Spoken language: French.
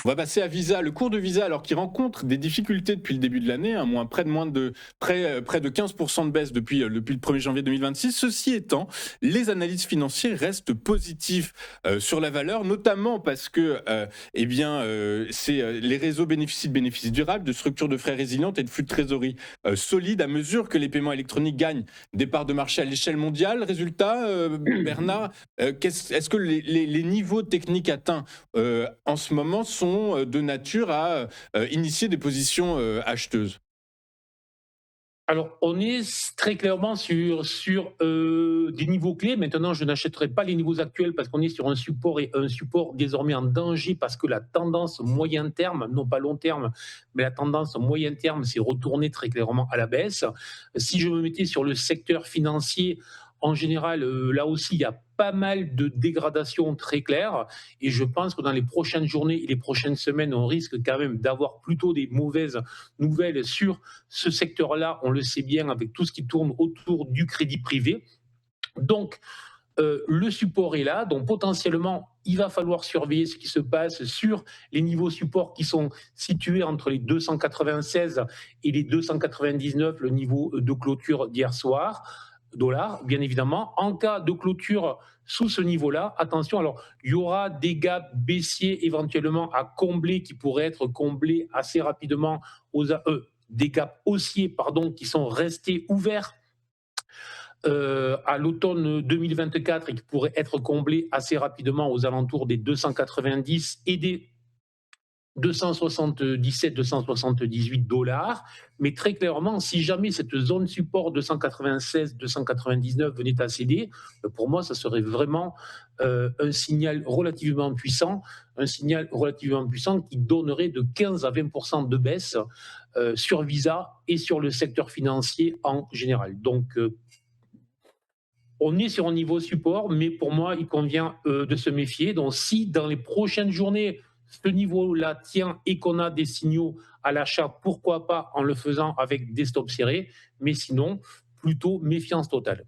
On va passer à Visa. Le cours de Visa, alors qu'il rencontre des difficultés depuis le début de l'année, près de 15% de baisse depuis le 1er janvier 2026. Ceci étant, les analyses financières restent positifs sur la valeur, notamment parce que les réseaux bénéficient de bénéfices durables, de structures de frais résilientes et de flux de trésorerie solides à mesure que les paiements électroniques gagnent des parts de marché à l'échelle mondiale. Résultat, Bernard, est-ce que les niveaux techniques atteints en ce moment sont de nature à initier des positions acheteuses? Alors, on est très clairement sur des niveaux clés. Maintenant, je n'achèterai pas les niveaux actuels parce qu'on est sur un support désormais en danger parce que la tendance moyen terme, non pas long terme, mais la tendance moyen terme s'est retournée très clairement à la baisse. Si je me mettais sur le secteur financier, en général, là aussi, il y a pas mal de dégradations très claires et je pense que dans les prochaines journées et les prochaines semaines, on risque quand même d'avoir plutôt des mauvaises nouvelles sur ce secteur-là, on le sait bien, avec tout ce qui tourne autour du crédit privé. Donc, le support est là, donc potentiellement, il va falloir surveiller ce qui se passe sur les niveaux support qui sont situés entre les 296 et les 299, le niveau de clôture d'hier soir, dollars, bien évidemment. En cas de clôture sous ce niveau-là, attention, alors il y aura des gaps baissiers éventuellement à combler qui pourraient être comblés assez rapidement des gaps haussiers pardon, qui sont restés ouverts à l'automne 2024 et qui pourraient être comblés assez rapidement aux alentours des 290 et des 277, 278 dollars. Mais très clairement, si jamais cette zone support 296, 299 venait à céder, pour moi, ça serait vraiment un signal relativement puissant qui donnerait de 15 à 20% de baisse sur Visa et sur le secteur financier en général. Donc, on est sur un niveau support, mais pour moi, il convient de se méfier. Donc, si dans les prochaines journées, ce niveau-là tient et qu'on a des signaux à l'achat, pourquoi pas en le faisant avec des stops serrés, mais sinon, plutôt méfiance totale.